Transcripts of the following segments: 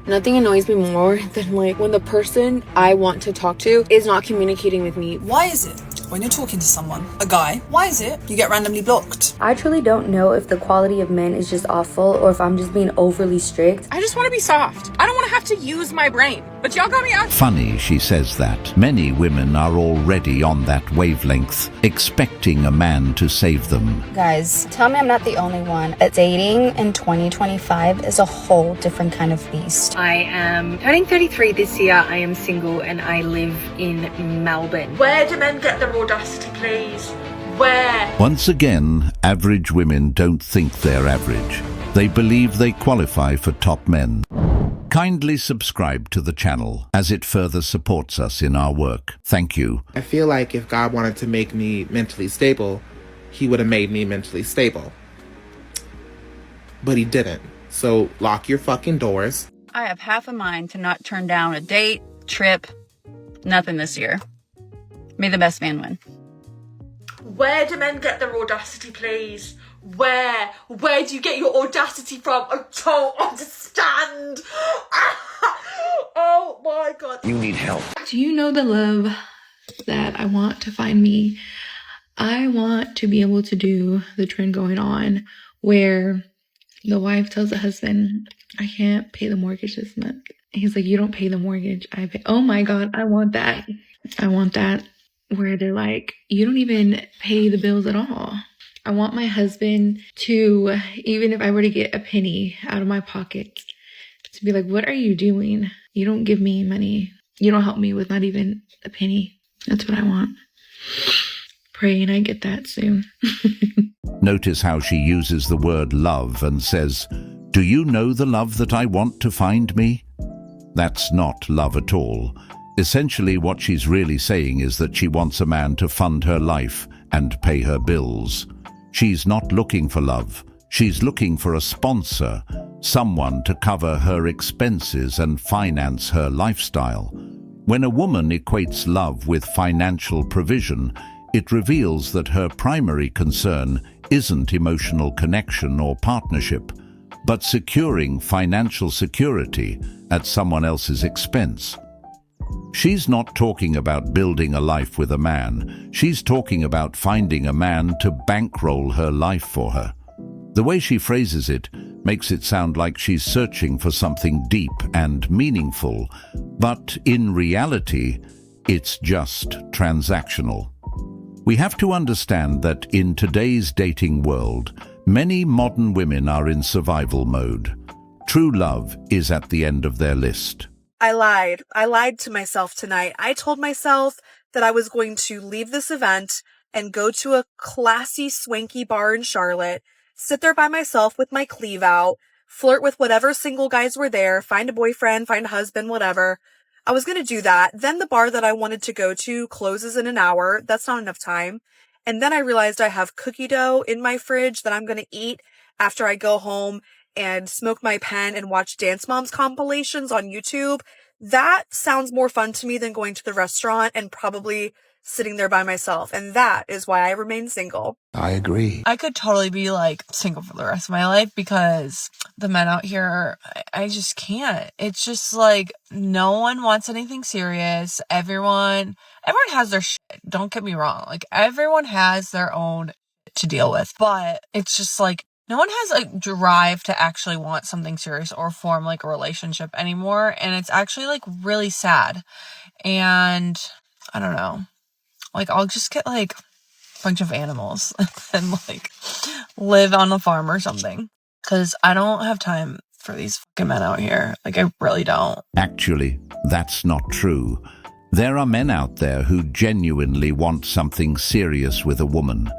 Nothing annoys me more than like when the person I want to talk to is not communicating with me. Why is it when you're talking to someone, a guy, why is it you get randomly blocked? I truly don't know if the quality of men is just awful or if I'm just being overly strict. I just want to be soft. I don't want to have to use my brain. But y'all got me out. Funny she says that. Many women are already on that wavelength, expecting a man to save them. Guys, tell me I'm not the only one. That dating in 2025 is a whole different kind of beast. I am turning 33 this year. I am single and I live in Melbourne. Where do men get the audacity, please? Where? Once again, average women don't think they're average. They believe they qualify for top men. Kindly subscribe to the channel as it further supports us in our work. Thank you. I feel like if God wanted to make me mentally stable, he would have made me mentally stable. But he didn't. So lock your fucking doors. I have half a mind to not turn down a date, trip, nothing this year. May the best man win. Where do men get their audacity, please? Where? Where do you get your audacity from? I don't understand. Oh my God. You need help. Do you know the love that I want to find me? I want to be able to do the trend going on where the wife tells the husband, I can't pay the mortgage this month. He's like, you don't pay the mortgage. I pay. Oh my God, I want that. I want that where they're like, you don't even pay the bills at all. I want my husband to, even if I were to get a penny out of my pocket, to be like, what are you doing? You don't give me money. You don't help me with not even a penny. That's what I want. Praying I get that soon. Notice how she uses the word love and says, do you know the love that I want to find me? That's not love at all. Essentially, what she's really saying is that she wants a man to fund her life and pay her bills. She's not looking for love. She's looking for a sponsor, someone to cover her expenses and finance her lifestyle. When a woman equates love with financial provision, it reveals that her primary concern isn't emotional connection or partnership, but securing financial security at someone else's expense. She's not talking about building a life with a man. She's talking about finding a man to bankroll her life for her. The way she phrases it makes it sound like she's searching for something deep and meaningful, but in reality, it's just transactional. We have to understand that in today's dating world, many modern women are in survival mode. True love is at the end of their list. I lied. I lied to myself tonight. I told myself that I was going to leave this event and go to a classy, swanky bar in Charlotte, sit there by myself with my cleave out, flirt with whatever single guys were there, find a boyfriend, find a husband, whatever. I was going to do that. Then the bar that I wanted to go to closes in an hour. That's not enough time. And then I realized I have cookie dough in my fridge that I'm going to eat after I go home and smoke my pen and watch Dance Moms compilations on YouTube. That sounds more fun to me than going to the restaurant and probably sitting there by myself. And that is why I remain single. I agree. I could totally be like single for the rest of my life because the men out here, I just can't. It's just like no one wants anything serious. Everyone has their shit. Don't get me wrong. Like everyone has their own shit to deal with, but it's just like no one has a drive to actually want something serious or form like a relationship anymore. And it's actually like really sad. And I don't know, like I'll just get like a bunch of animals and like live on a farm or something. Cause I don't have time for these fucking men out here. Like I really don't. Actually, that's not true. There are men out there who genuinely want something serious with a woman.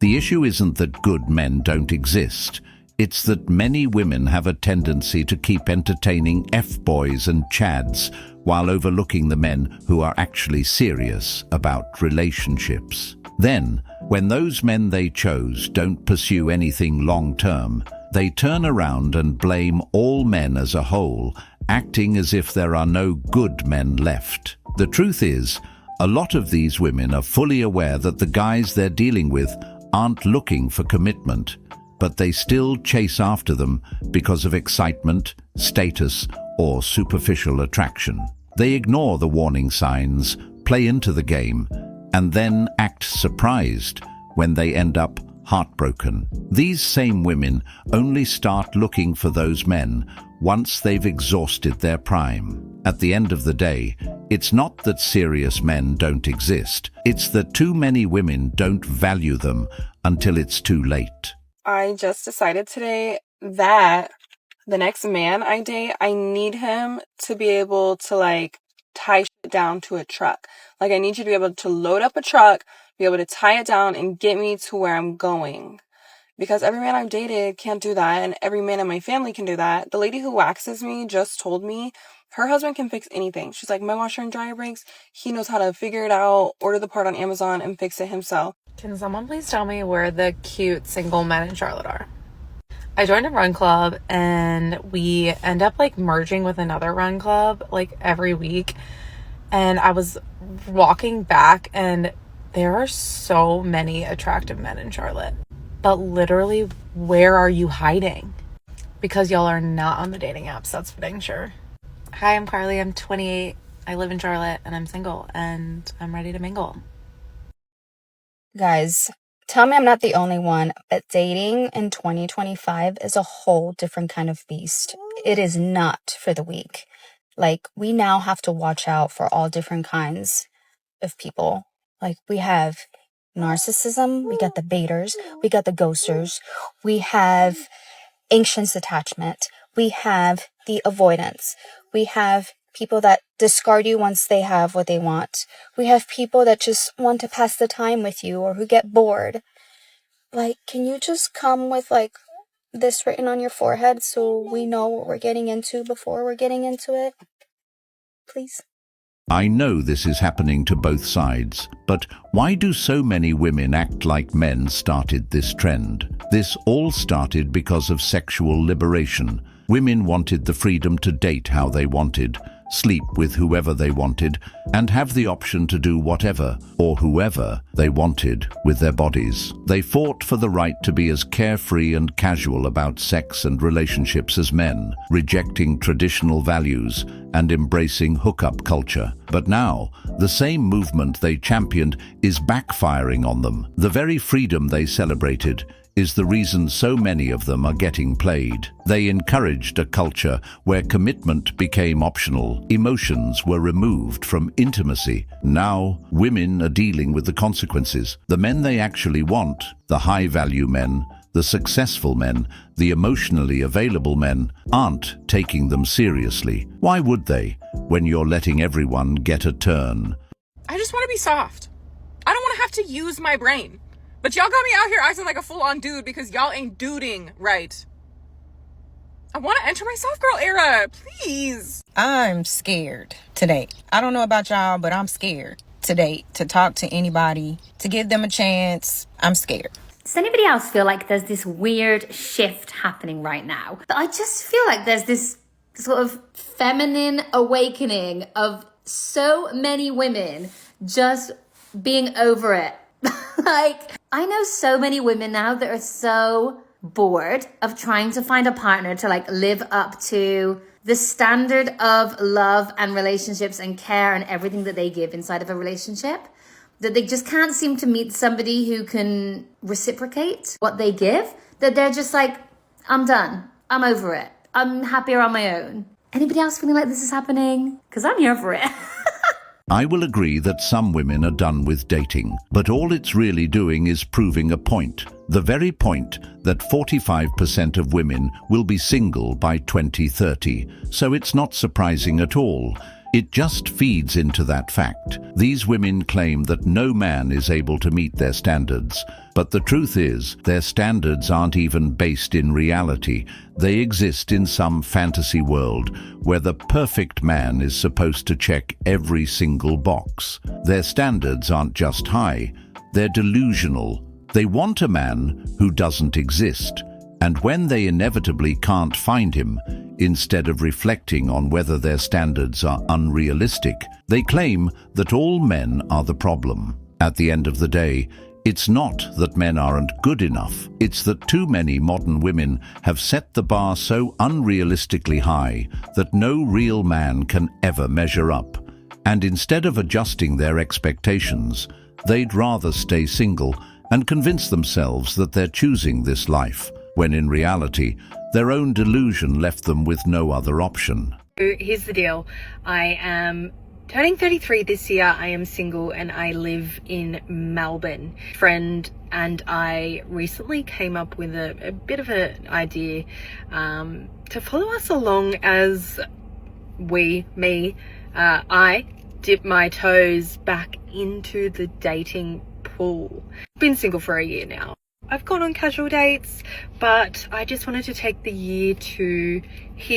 The issue isn't that good men don't exist. It's that many women have a tendency to keep entertaining F-boys and chads while overlooking the men who are actually serious about relationships. Then, when those men they chose don't pursue anything long-term, they turn around and blame all men as a whole, acting as if there are no good men left. The truth is, a lot of these women are fully aware that the guys they're dealing with aren't looking for commitment, but they still chase after them because of excitement, status, or superficial attraction. They ignore the warning signs, play into the game, and then act surprised when they end up heartbroken. These same women only start looking for those men once they've exhausted their prime. At the end of the day, it's not that serious men don't exist. It's that too many women don't value them until it's too late. I just decided today that the next man I date, I need him to be able to like tie shit down to a truck. Like I need you to be able to load up a truck, be able to tie it down and get me to where I'm going. Because every man I've dated can't do that, and every man in my family can do that. The lady who waxes me just told me her husband can fix anything. She's like, my washer and dryer breaks. He knows how to figure it out, order the part on Amazon, and fix it himself. Can someone please tell me where the cute single men in Charlotte are? I joined a run club, and we end up like merging with another run club like every week. And I was walking back, and there are so many attractive men in Charlotte. But literally, where are you hiding? Because y'all are not on the dating apps, that's for dang sure. Hi, I'm Carly. I'm 28. I live in Charlotte, and I'm single, and I'm ready to mingle. Guys, tell me I'm not the only one, but dating in 2025 is a whole different kind of beast. It is not for the weak. Like, we now have to watch out for all different kinds of people. Like, we have narcissism, we got the baiters, we got the ghosters, we have anxious attachment, we have the avoidance, we have people that discard you once they have what they want, we have people that just want to pass the time with you or who get bored. Like, can you just come with like this written on your forehead so we know what we're getting into before we're getting into it? Please. I know this is happening to both sides, but why do so many women act like men started this trend? This all started because of sexual liberation. Women wanted the freedom to date how they wanted, sleep with whoever they wanted, and have the option to do whatever or whoever they wanted with their bodies. They fought for the right to be as carefree and casual about sex and relationships as men, rejecting traditional values and embracing hookup culture. But now, the same movement they championed is backfiring on them. The very freedom they celebrated is the reason so many of them are getting played. They encouraged a culture where commitment became optional, emotions were removed from intimacy. Now, women are dealing with the consequences. The men they actually want, the high-value men, the successful men, the emotionally available men, aren't taking them seriously. Why would they, when you're letting everyone get a turn? I just want to be soft. I don't want to have to use my brain. But y'all got me out here acting like a full-on dude because y'all ain't duding right. I want to enter my soft girl era, please. I'm scared to date. I don't know about y'all, but I'm scared to date, to talk to anybody, to give them a chance. I'm scared. Does anybody else feel like there's this weird shift happening right now? But I just feel like there's this sort of feminine awakening of so many women just being over it. Like, I know so many women now that are so bored of trying to find a partner to like live up to the standard of love and relationships and care and everything that they give inside of a relationship, that they just can't seem to meet somebody who can reciprocate what they give, that they're just like, I'm done. I'm over it. I'm happier on my own. Anybody else feeling like this is happening? Because I'm here for it. I will agree that some women are done with dating, but all it's really doing is proving a point. The very point that 45% of women will be single by 2030. So it's not surprising at all. It just feeds into that fact. These women claim that no man is able to meet their standards, but the truth is, their standards aren't even based in reality. They exist in some fantasy world where the perfect man is supposed to check every single box. Their standards aren't just high, they're delusional. They want a man who doesn't exist. And when they inevitably can't find him, instead of reflecting on whether their standards are unrealistic, they claim that all men are the problem. At the end of the day, It's not that men aren't good enough. It's that too many modern women have set the bar so unrealistically high that no real man can ever measure up. And instead of adjusting their expectations, they'd rather stay single and convince themselves that they're choosing this life, when in reality, their own delusion left them with no other option. Here's the deal. I am turning 33 this year. I am single and I live in Melbourne. Friend and I recently came up with a bit of an idea to follow us along as I dip my toes back into the dating pool. Been single for a year now. I've gone on casual dates, but I just wanted to take the year to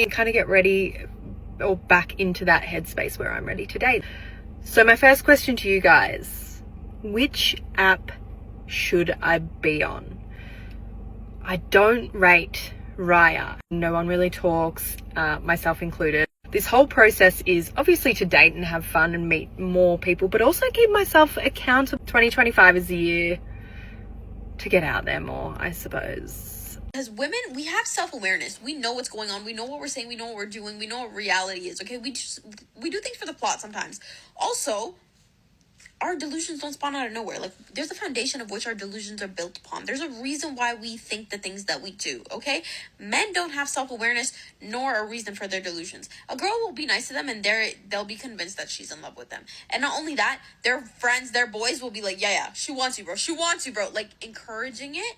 kind of get ready or back into that headspace where I'm ready to date. So my first question to you guys, which app should I be on? I don't rate Raya. No one really talks, myself included. This whole process is obviously to date and have fun and meet more people, but also keep myself accountable. 2025 is the year to get out there more, I suppose. As women, we have self-awareness. We know what's going on. We know what we're saying. We know what we're doing. We know what reality is, okay? We do things for the plot sometimes. Also, our delusions don't spawn out of nowhere. Like, there's a foundation of which our delusions are built upon. There's a reason why we think the things that we do, okay? Men don't have self-awareness nor a reason for their delusions. A girl will be nice to them and they'll be convinced that she's in love with them. And not only that, their friends, their boys will be like, yeah, she wants you, bro. She wants you, bro. Like, encouraging it.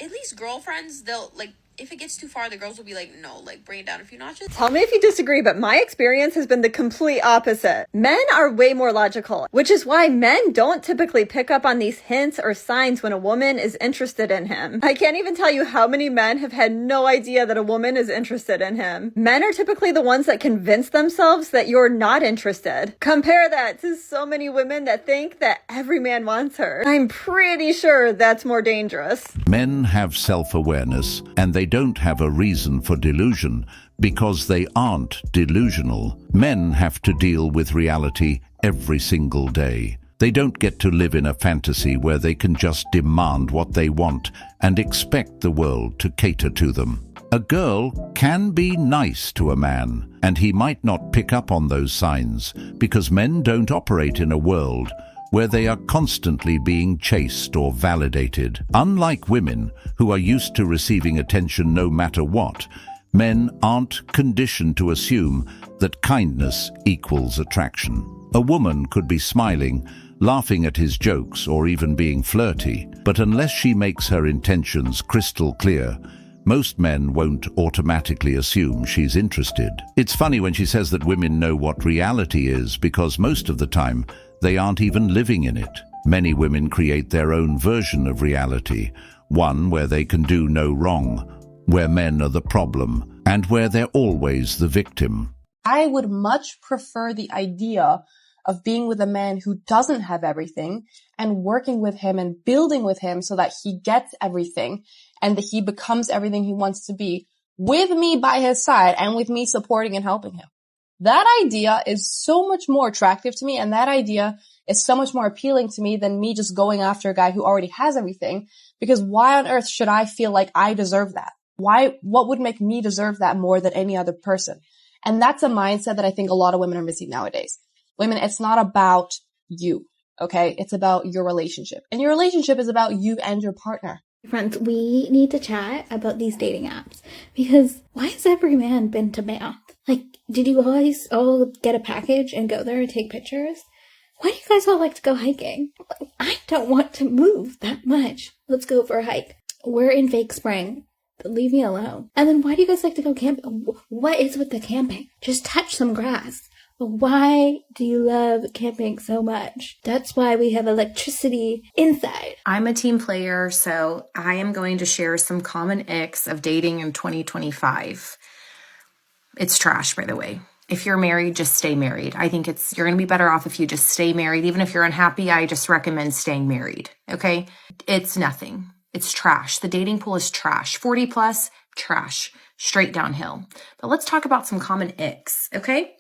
At least girlfriends, they'll, like, if it gets too far, the girls will be like, no, like, bring it down a few notches. Tell me if you disagree, but my experience has been the complete opposite. Men are way more logical, which is why men don't typically pick up on these hints or signs when a woman is interested in him. I can't even tell you how many men have had no idea that a woman is interested in him. Men are typically the ones that convince themselves that you're not interested. Compare that to so many women that think that every man wants her. I'm pretty sure that's more dangerous. Men have self-awareness, and they don't have a reason for delusion because they aren't delusional. Men have to deal with reality every single day. They don't get to live in a fantasy where they can just demand what they want and expect the world to cater to them. A girl can be nice to a man, and he might not pick up on those signs because men don't operate in a world where they are constantly being chased or validated. Unlike women, who are used to receiving attention no matter what, men aren't conditioned to assume that kindness equals attraction. A woman could be smiling, laughing at his jokes, or even being flirty, but unless she makes her intentions crystal clear, most men won't automatically assume she's interested. It's funny when she says that women know what reality is, because most of the time, they aren't even living in it. Many women create their own version of reality, one where they can do no wrong, where men are the problem, and where they're always the victim. I would much prefer the idea of being with a man who doesn't have everything and working with him and building with him so that he gets everything and that he becomes everything he wants to be, with me by his side and with me supporting and helping him. That idea is so much more attractive to me, and that idea is so much more appealing to me than me just going after a guy who already has everything, because why on earth should I feel like I deserve that? What would make me deserve that more than any other person? And that's a mindset that I think a lot of women are missing nowadays. Women, it's not about you, okay? It's about your relationship. And your relationship is about you and your partner. Friends, we need to chat about these dating apps, because why has every man been to mail? Like, did you guys all get a package and go there and take pictures? Why do you guys all like to go hiking? I don't want to move that much. Let's go for a hike. We're in fake spring. Leave me alone. And then why do you guys like to go camping? What is with the camping? Just touch some grass. Why do you love camping so much? That's why we have electricity inside. I'm a team player, so I am going to share some common icks of dating in 2025. It's trash, by the way. If you're married, just stay married. I think you're going to be better off if you just stay married. Even if you're unhappy, I just recommend staying married, okay? It's nothing. It's trash. The dating pool is trash. 40 plus, trash. Straight downhill. But let's talk about some common icks, okay?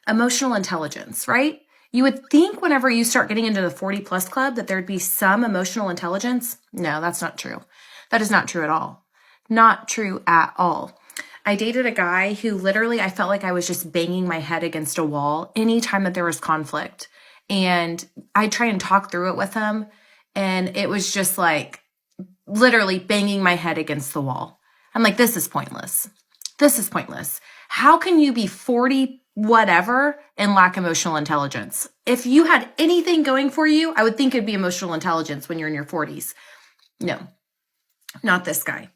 Emotional intelligence, right? You would think whenever you start getting into the 40 plus club that there'd be some emotional intelligence. No, that's not true. That is not true at all. Not true at all. I dated a guy who literally, I felt like I was just banging my head against a wall anytime that there was conflict. And I'd try and talk through it with him. And it was just like literally banging my head against the wall. I'm like, this is pointless. This is pointless. How can you be 40 whatever and lack emotional intelligence? If you had anything going for you, I would think it'd be emotional intelligence when you're in your 40s. No, not this guy.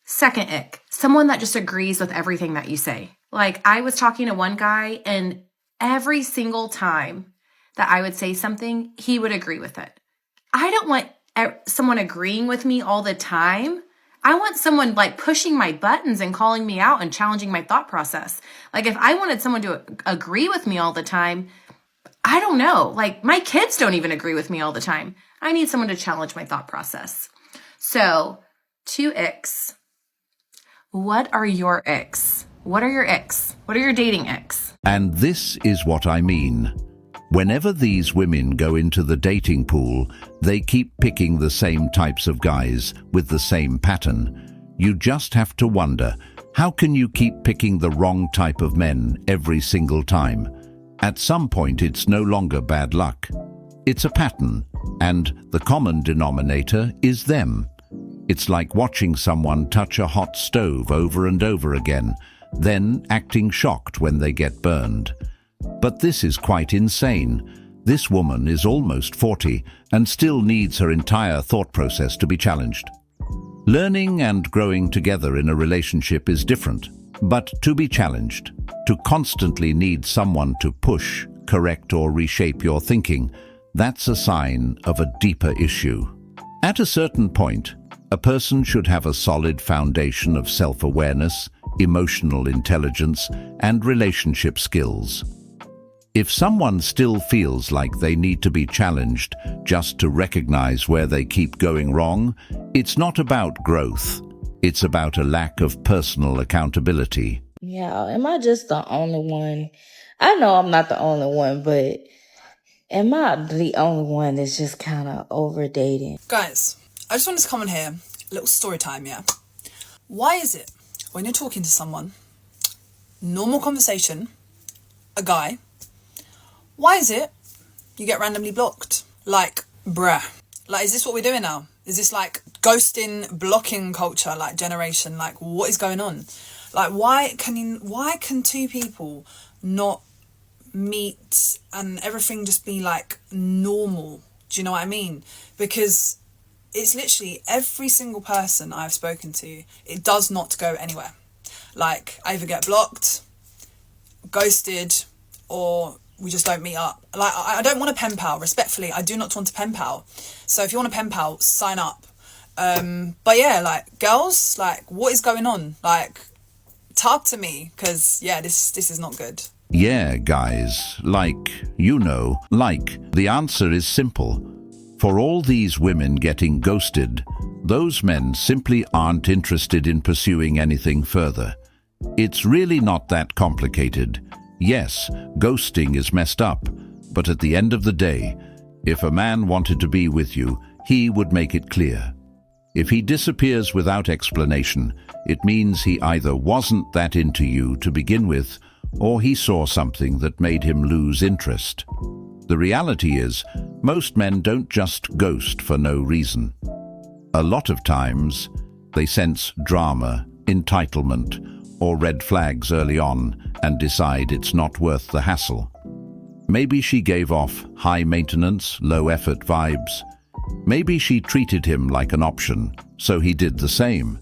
Second ick, someone that just agrees with everything that you say. Like, I was talking to one guy, and every single time that I would say something, he would agree with it. I don't want someone agreeing with me all the time. I want someone like pushing my buttons and calling me out and challenging my thought process. Like, if I wanted someone to agree with me all the time, I don't know. Like, my kids don't even agree with me all the time. I need someone to challenge my thought process. So, 2 icks. What are your icks? What are your icks? What are your dating icks? And this is what I mean. Whenever these women go into the dating pool, they keep picking the same types of guys with the same pattern. You just have to wonder, how can you keep picking the wrong type of men every single time? At some point, it's no longer bad luck. It's a pattern, and the common denominator is them. It's like watching someone touch a hot stove over and over again, then acting shocked when they get burned. But this is quite insane. This woman is almost 40 and still needs her entire thought process to be challenged. Learning and growing together in a relationship is different, but to be challenged, to constantly need someone to push, correct, or reshape your thinking, that's a sign of a deeper issue. At a certain point, a person should have a solid foundation of self-awareness, emotional intelligence, and relationship skills. If someone still feels like they need to be challenged just to recognize where they keep going wrong, it's not about growth. It's about a lack of personal accountability. Yeah, am I just the only one? I know I'm not the only one, but am I the only one that's just kind of over dating? Guys, I just want to come in here, a little story time, yeah? Why is it when you're talking to someone, normal conversation, a guy, why is it you get randomly blocked? Like, bruh. Like, is this what we're doing now? Is this like ghosting, blocking culture, like generation? Like, what is going on? Like, why can 2 people not meet and everything just be like normal? Do you know what I mean? Because it's literally every single person I've spoken to, it does not go anywhere. Like, I either get blocked, ghosted, or we just don't meet up. Like, I don't want a pen pal, respectfully. I do not want a pen pal. So if you want a pen pal, sign up. But yeah, like, girls, like, what is going on? Like, talk to me, because yeah, this is not good. Yeah, guys, like, the answer is simple. For all these women getting ghosted, those men simply aren't interested in pursuing anything further. It's really not that complicated. Yes, ghosting is messed up, but at the end of the day, if a man wanted to be with you, he would make it clear. If he disappears without explanation, it means he either wasn't that into you to begin with, or he saw something that made him lose interest. The reality is, most men don't just ghost for no reason. A lot of times, they sense drama, entitlement, or red flags early on and decide it's not worth the hassle. Maybe she gave off high maintenance, low effort vibes. Maybe she treated him like an option, so he did the same.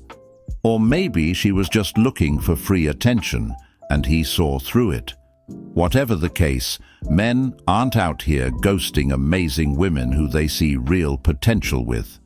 Or maybe she was just looking for free attention and he saw through it. Whatever the case, men aren't out here ghosting amazing women who they see real potential with.